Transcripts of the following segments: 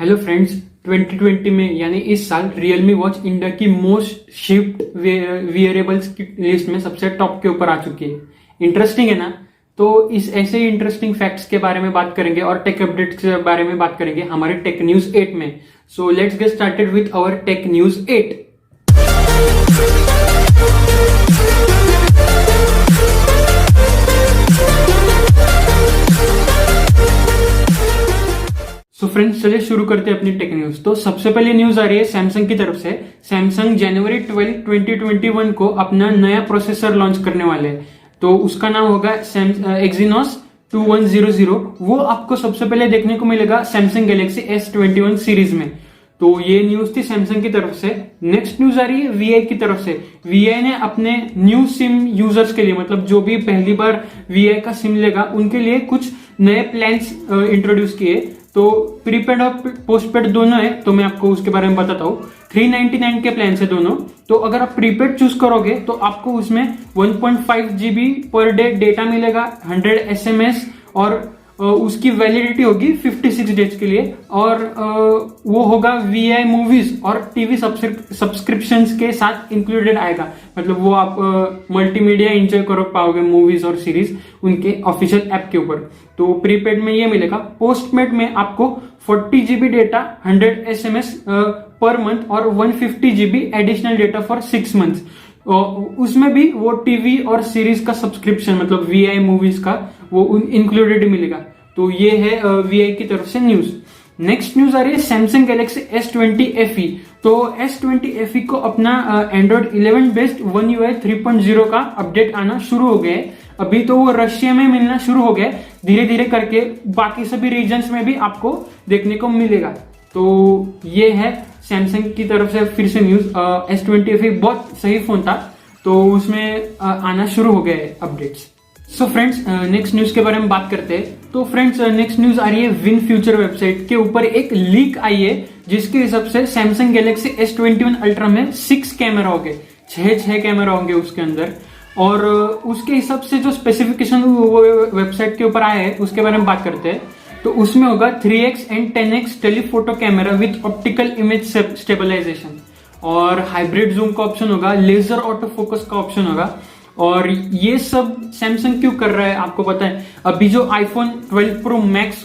Hello friends, 2020 में यानी इस साल Realme वॉच इंडिया की मोस्ट शिप्ड वियरेबल्स की लिस्ट में सबसे टॉप के ऊपर आ चुकी है। इंटरेस्टिंग है ना। तो इस ऐसे ही इंटरेस्टिंग फैक्ट्स के बारे में बात करेंगे और टेक अपडेट्स के बारे में बात करेंगे हमारे टेक न्यूज 8 में। So let's get started with our tech news 8। So friends, चलिए शुरू करते हैं अपनी टेक न्यूज। तो सबसे पहले न्यूज आ रही है सैमसंग की तरफ से। सैमसंग जनवरी 12, 2021 को अपना नया प्रोसेसर लॉन्च करने वाले हैं। तो उसका नाम होगा एक्जीनोस 2100। वो आपको सबसे पहले देखने को मिलेगा सैमसंग गैलेक्सी S21 सीरीज में। तो ये न्यूज थी सैमसंग की तरफ से। नेक्स्ट न्यूज आ रही है VI की तरफ से। VI ने अपने न्यू सिम यूजर्स के लिए, मतलब जो भी पहली बार VI का सिम लेगा उनके लिए कुछ नए प्लान्स इंट्रोड्यूस किए। तो प्रीपेड और पोस्टपेड दोनों है, तो मैं आपको उसके बारे में बताता हूँ। 399 के प्लान है दोनों। तो अगर आप प्रीपेड चूज करोगे तो आपको उसमें 1.5 GB पर डे डेटा मिलेगा, 100 SMS और उसकी वैलिडिटी होगी 56 डेज के लिए। और वो होगा VI मूवीज और टीवी सब्सक्रिप्शंस के साथ इंक्लूडेड आएगा। मतलब वो आप मल्टीमीडिया एंजॉय कर पाओगे, मूवीज और सीरीज उनके ऑफिशियल ऐप के ऊपर। तो प्रीपेड में ये मिलेगा। पोस्टपेड में आपको 40 GB data, 100 SMS per month और 150 GB additional data for 6 months. उसमें भी वो टीवी और सीरीज का सब्सक्रिप्शन, मतलब VI मूवीज का, वो इंक्लूडेड मिलेगा। तो ये है VI की तरफ से न्यूज। नेक्स्ट न्यूज आ रही है सैमसंग गैलेक्सी S20 FE। तो S20 FE को अपना एंड्रॉइड 11 बेस्ड One UI 3.0 का अपडेट आना शुरू हो गया है। अभी तो वो रशिया में मिलना शुरू हो गया, धीरे धीरे करके बाकी सभी रीजन्स में भी आपको देखने को मिलेगा। तो ये है सैमसंग की तरफ से फिर से न्यूज। S20 FE बहुत सही फोन था, तो उसमें आना शुरू हो गए updates. So friends, next news के बारे में बात करते हैं। तो फ्रेंड्स, नेक्स्ट न्यूज आ रही है विन फ्यूचर वेबसाइट के ऊपर एक लीक आई है, जिसके हिसाब से सैमसंग गैलेक्सी S21 अल्ट्रा में 6 कैमरा होंगे, 6 कैमरा होंगे उसके अंदर। और उसके हिसाब से जो स्पेसिफिकेशन वेबसाइट के ऊपर आया है उसके बारे में बात करते हैं। तो उसमें होगा 3x and 10x telephoto camera with optical image stabilisation, और हाइब्रिड जूम का ऑप्शन होगा, लेजर ऑटो फोकस का ऑप्शन होगा। और ये सब सैमसंग क्यों कर रहा है आपको पता है? अभी जो iPhone 12 Pro Max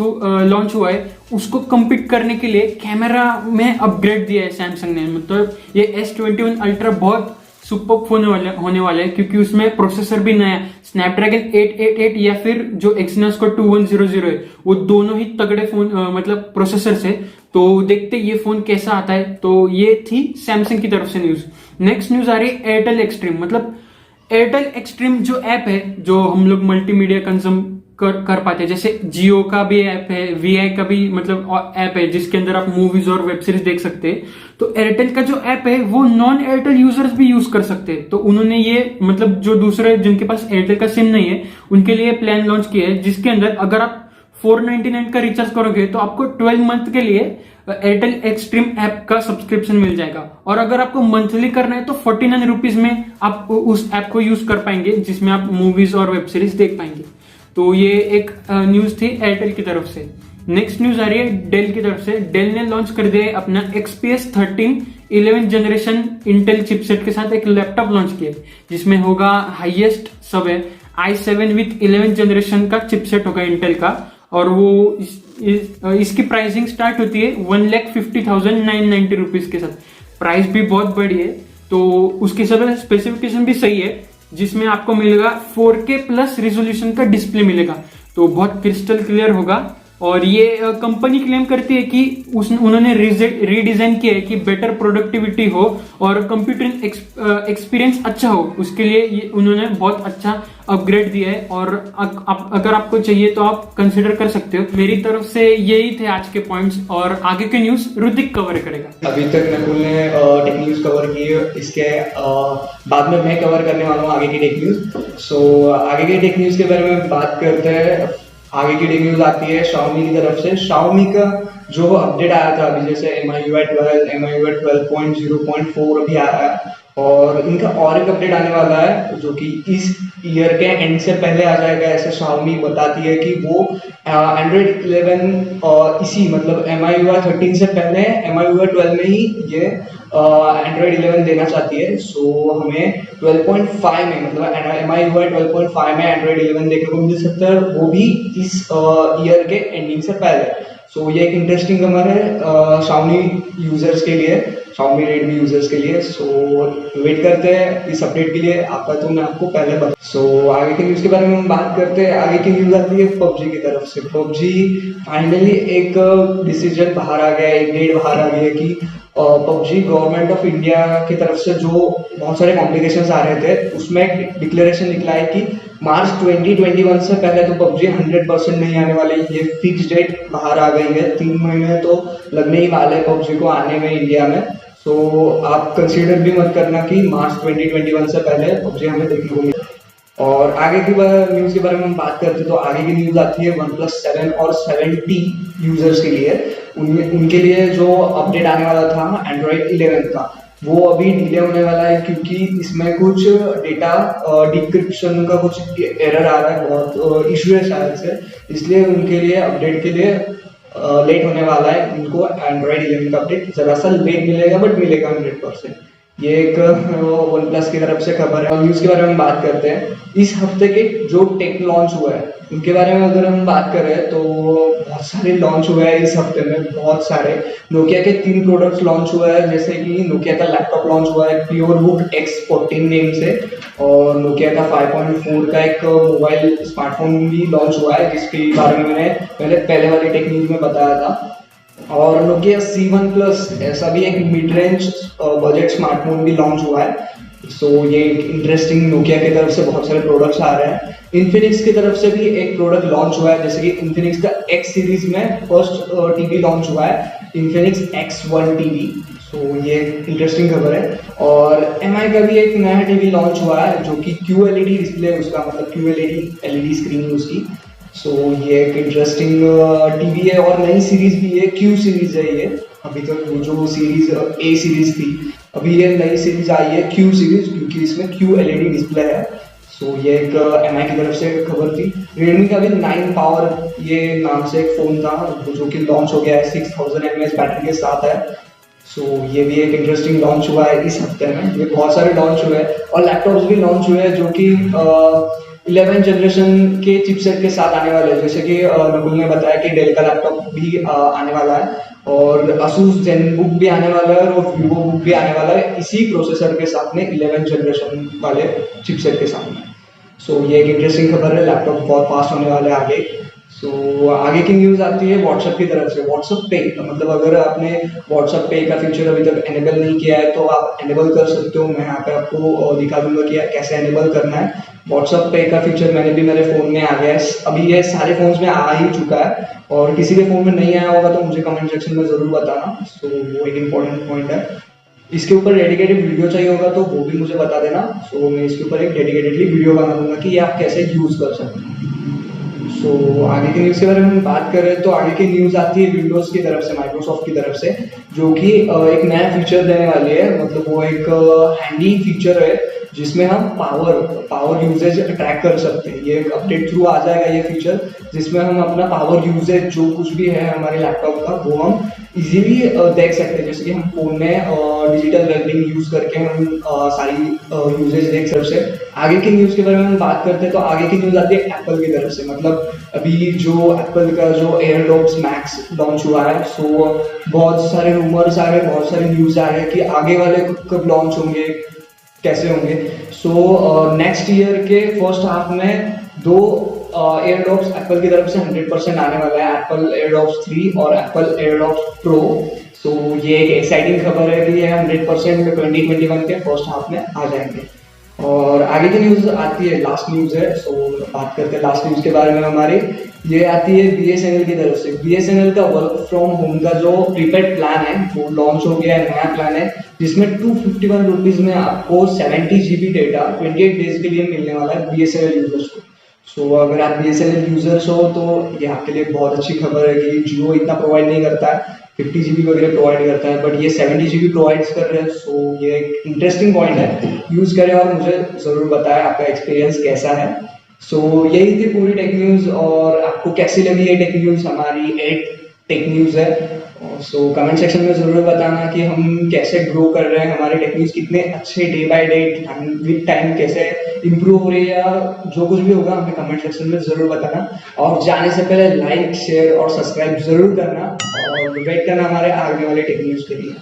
लॉन्च हुआ है उसको कम्पीट करने के लिए कैमरा में अपग्रेड दिया है सैमसंग ने। मतलब ये S21 अल्ट्रा बहुत सुपर फोन होने वाला है, क्योंकि उसमें प्रोसेसर भी नया स्नैपड्रैगन 888 या फिर जो एक्सिनोस का 2100 है, वो दोनों ही तगड़े फोन मतलब प्रोसेसर से। तो देखते ये फोन कैसा आता है। तो ये थी सैमसंग की तरफ से न्यूज। नेक्स्ट न्यूज आ रही है एयरटेल एक्सट्रीम। मतलब एयरटेल एक्सट्रीम जो ऐप है, जो हम लोग मल्टीमीडिया कंज्यूम कर पाते हैं, जैसे जियो का भी ऐप है, VI का भी मतलब ऐप है जिसके अंदर आप मूवीज और वेब सीरीज देख सकते हैं। तो एयरटेल का जो ऐप है वो नॉन एयरटेल यूजर्स भी यूज कर सकते हैं। तो उन्होंने ये मतलब जो दूसरे जिनके पास एयरटेल का सिम नहीं है उनके लिए प्लान लॉन्च किया है, जिसके अंदर अगर आप 499 का रिचार्ज करोगे तो आपको 12 मंथ के लिए एयरटेल एक्सट्रीम ऐप का सब्सक्रिप्शन मिल जाएगा। और अगर आपको मंथली करना है तो 49 रुपीज में आप उस ऐप को यूज कर पाएंगे, जिसमें आप मूवीज और वेब सीरीज देख पाएंगे। तो ये एक न्यूज थी एयरटेल की तरफ से। नेक्स्ट न्यूज आ रही है डेल की तरफ से। डेल ने लॉन्च कर दिया है अपना XPS 13 11 जनरेशन इंटेल चिपसेट के साथ एक लैपटॉप लॉन्च किया, जिसमें होगा हाईएस्ट सब है i7 विथ 11 जनरेशन का चिपसेट होगा इंटेल का। और वो इसकी प्राइसिंग स्टार्ट होती है 1,50,990 रुपीज के साथ। प्राइस भी बहुत बड़ी है, तो उसके सब स्पेसिफिकेशन भी सही है, जिसमें आपको मिलेगा 4K प्लस रिजोल्यूशन का डिस्प्ले मिलेगा। तो बहुत क्रिस्टल क्लियर होगा। और ये कंपनी क्लेम करती है कि उन्होंने रीडिजाइन किया है कि बेटर प्रोडक्टिविटी हो और कंप्यूटिंग एक्सपीरियंस अच्छा हो। उसके लिए ये उन्होंने बहुत अच्छा अपग्रेड दिया है। और अगर आपको चाहिए तो आप कंसिडर कर सकते हो। मेरी तरफ से यही थे आज के पॉइंट्स, और आगे के न्यूज ऋतिक कवर करेगा। अभी तक नकुल ने टेक न्यूज कवर की है, इसके बाद में मैं कवर करने वाला हूँ आगे की टेक न्यूज। सो आगे के टेक न्यूज के बारे में बात करते हैं। आगे की टेक न्यूज आती है Xiaomi की तरफ से। Xiaomi का जो अपडेट आया था अभी, जैसे MIUI 12, MIUI 12.0.4 अभी आया है, और इनका और एक अपडेट आने वाला है जो कि इस ईयर के एंड से पहले आ जाएगा, ऐसे Xiaomi बताती है कि वो Android 11 इसी मतलब MIUI 13 से पहले MIUI 12 में ही ये Android 11 देना चाहती है। सो हमें 12.5 में मतलब MIUI 12.5 में Android 11 देखने को मिल सकता है, वो भी इस ईयर के एंडिंग से पहले। सो ये एक इंटरेस्टिंग खबर है Xiaomi यूजर्स के लिए, Xiaomi Redmi यूजर्स के लिए। सो वेट करते हैं इस अपडेट के लिए, आपका तो मैं आपको पहले बता। सो आगे के न्यूज़ के बारे में हम बात करते हैं। आगे की न्यूज़ आती है PUBG की तरफ से। PUBG फाइनली एक डिसीजन बाहर आ गया, एक डेट बाहर आ गई है कि PUBG गवर्नमेंट ऑफ इंडिया की तरफ से जो बहुत सारे कॉम्प्लिकेशंस आ रहे थे, उसमें एक डिक्लेरेशन निकला है कि मार्च 2021 से पहले तो PUBG 100% नहीं आने वाले। ये फिक्स डेट बाहर आ गई है, 3 महीने तो लगने ही वाले PUBG को आने में इंडिया में। सो आप कंसीडर भी मत करना कि मार्च 2021 से पहले PUBG हमें देखने को मिले। और आगे की न्यूज़ के बारे में हम बात करते हैं तो आगे की न्यूज़ आती है OnePlus 7 और 7T यूजर्स के लिए। उनके लिए जो अपडेट आने वाला था Android 11 का, वो अभी डिले होने वाला है क्योंकि इसमें कुछ डेटा डिक्रिप्शन का कुछ एरर आ रहा है, बहुत इशू है शायद से, इसलिए उनके लिए अपडेट के लिए लेट होने वाला है। उनको Android 11 का अपडेट जरा सा लेट मिलेगा, बट मिलेगा 100%। ये एक OnePlus की तरफ से खबर है। न्यूज़ के बारे में बात करते हैं। इस हफ्ते के जो टेक लॉन्च हुआ है उनके बारे में अगर हम बात करें तो बहुत सारे लॉन्च हुए हैं इस हफ्ते में, बहुत सारे। नोकिया के 3 प्रोडक्ट्स लॉन्च हुआ है, जैसे कि नोकिया का लैपटॉप लॉन्च हुआ है PureBook X14 नेम से, और नोकिया का 5.4 का एक मोबाइल स्मार्टफोन भी लॉन्च हुआ है, जिसके बारे में मैंने पहले वाली टेक न्यूज़ में बताया था। और नोकिया C1 प्लस ऐसा भी एक मिड रेंज बजट स्मार्टफोन भी लॉन्च हुआ है। सो ये एक इंटरेस्टिंग, नोकिया की तरफ से बहुत सारे प्रोडक्ट्स आ रहे हैं। इन्फिनिक्स की तरफ से भी एक प्रोडक्ट लॉन्च हुआ है, जैसे कि इन्फिनिक्स का X सीरीज में फर्स्ट टीवी लॉन्च हुआ है, इन्फिनिक्स X1 टीवी। सो ये इंटरेस्टिंग खबर है। और MI का भी एक नया टीवी लॉन्च हुआ है जो कि QLED डिस्प्ले है उसका, मतलब QLED LED स्क्रीन है उसकी। सो ये एक इंटरेस्टिंग टीवी है और नई सीरीज भी है, Q सीरीज है ये। अभी तक वो जो सीरीज A सीरीज थी, अभी ये नई सीरीज आई है Q सीरीज, क्योंकि इसमें QLED डिस्प्ले है। सो ये एक MI की तरफ से खबर थी। Redmi का भी 9 पावर ये नाम से एक फ़ोन था जो कि लॉन्च हो गया है, 6000 mAh बैटरी के साथ है। सो ये भी एक इंटरेस्टिंग लॉन्च हुआ है इस हफ्ते में। ये बहुत सारे लॉन्च हुए हैं और लैपटॉप्स भी लॉन्च हुए हैं जो कि 11 जनरेशन के चिपसेट के साथ आने वाले हैं, जैसे कि नकुल ने बताया कि डेल का लैपटॉप भी आने वाला है, और Asus ZenBook भी आने वाला है, और VivoBook भी आने वाला है इसी प्रोसेसर के साथ में, 11 जनरेशन वाले चिपसेट के साथ में। सो ये एक इंटरेस्टिंग खबर है, लैपटॉप बहुत फास्ट होने वाले हैं आगे। सो आगे की न्यूज़ आती है WhatsApp की तरफ से। WhatsApp पे मतलब अगर आपने WhatsApp पे का फीचर अभी तक एनेबल नहीं किया है तो आप एनेबल कर सकते हो। मैं यहाँ पे आपको दिखा दूंगा कि कैसे एनेबल करना है। WhatsApp पे का फीचर मैंने भी मेरे फ़ोन में आ गया है, अभी ये सारे फ़ोन्स में आ ही चुका है, और किसी के फ़ोन में नहीं आया होगा तो मुझे कमेंट सेक्शन में ज़रूर बताना। सो वो एक इम्पॉर्टेंट पॉइंट है। इसके ऊपर डेडिकेटेड वीडियो चाहिए होगा तो वो भी मुझे बता देना। सो मैं इसके ऊपर एक डेडिकेटेडली वीडियो बना दूंगा कि ये आप कैसे यूज़ कर सकते हैं। सो आगे की न्यूज़ के बारे में हम बात करें तो आगे की न्यूज़ आती है विंडोज़ की तरफ से, माइक्रोसॉफ्ट की तरफ से, जो कि एक नया फीचर देने वाली है। मतलब वो एक हैंडी फीचर है जिसमें हम पावर यूजेज ट्रैक कर सकते हैं। ये एक अपडेट थ्रू आ जाएगा ये फीचर, जिसमें हम अपना पावर यूजेज जो कुछ भी है हमारे लैपटॉप का वो हम इजीली देख सकते हैं। जैसे कि हम फोन में डिजिटल वेलबींग यूज करके हम सारी यूजेज देख सकते हैं। आगे की न्यूज़ के बारे में हम बात करते हैं तो आगे की न्यूज़ आती है एप्पल की तरफ से। मतलब अभी जो एप्पल का जो एयरड्रॉप्स मैक्स लॉन्च हुआ है, सो बहुत सारे रूमर्स आ रहे हैं, बहुत सारे न्यूज़ आ रहे हैं कि आगे वाले कब लॉन्च होंगे, कैसे होंगे। सो नेक्स्ट ईयर के फर्स्ट हाफ में 2 एयरड्रॉप्स एप्पल की तरफ से 100% आने वाला है, एप्पल एयरड्रॉप्स 3 और एप्पल एयरड्रॉप्स प्रो। सो ये एक एक्साइटिंग खबर है कि ये 100% 2021 के फर्स्ट हाफ में आ जाएंगे। और आगे की न्यूज़ आती है, लास्ट न्यूज़ है। सो बात करते हैं लास्ट न्यूज़ के बारे में हमारी। ये आती है BSNL की तरफ से। BSNL का वर्क फ्रॉम होम का जो प्रीपेड प्लान है वो लॉन्च हो गया है, नया प्लान है, जिसमें 251 रुपीज़ में आपको 70 GB डेटा 28 डेज के लिए मिलने वाला है BSNL यूजर्स को। सो अगर आप BSNL यूजर्स हो तो ये आपके लिए बहुत अच्छी खबर है कि जियो इतना प्रोवाइड नहीं करता है, 50 GB वगैरह प्रोवाइड करता है, बट ये 70 GB प्रोवाइड्स कर रहे हैं। सो ये एक इंटरेस्टिंग पॉइंट है, यूज़ करें और मुझे ज़रूर बताएं आपका एक्सपीरियंस कैसा है। सो यही थी पूरी टेक न्यूज़, और आपको कैसी लगी ये टेक न्यूज़, हमारी 8 टेक न्यूज़ है। सो कमेंट सेक्शन में ज़रूर बताना कि हम कैसे ग्रो कर रहे हैं, हमारे टेक न्यूज़ कितने अच्छे day by day with time कैसे इम्प्रूव हो रही है, या जो कुछ भी होगा हमें कमेंट सेक्शन में ज़रूर बताना। और जाने से पहले लाइक शेयर और सब्सक्राइब ज़रूर करना, और वेट करना हमारे आगे वाले टेक न्यूज़ के लिए।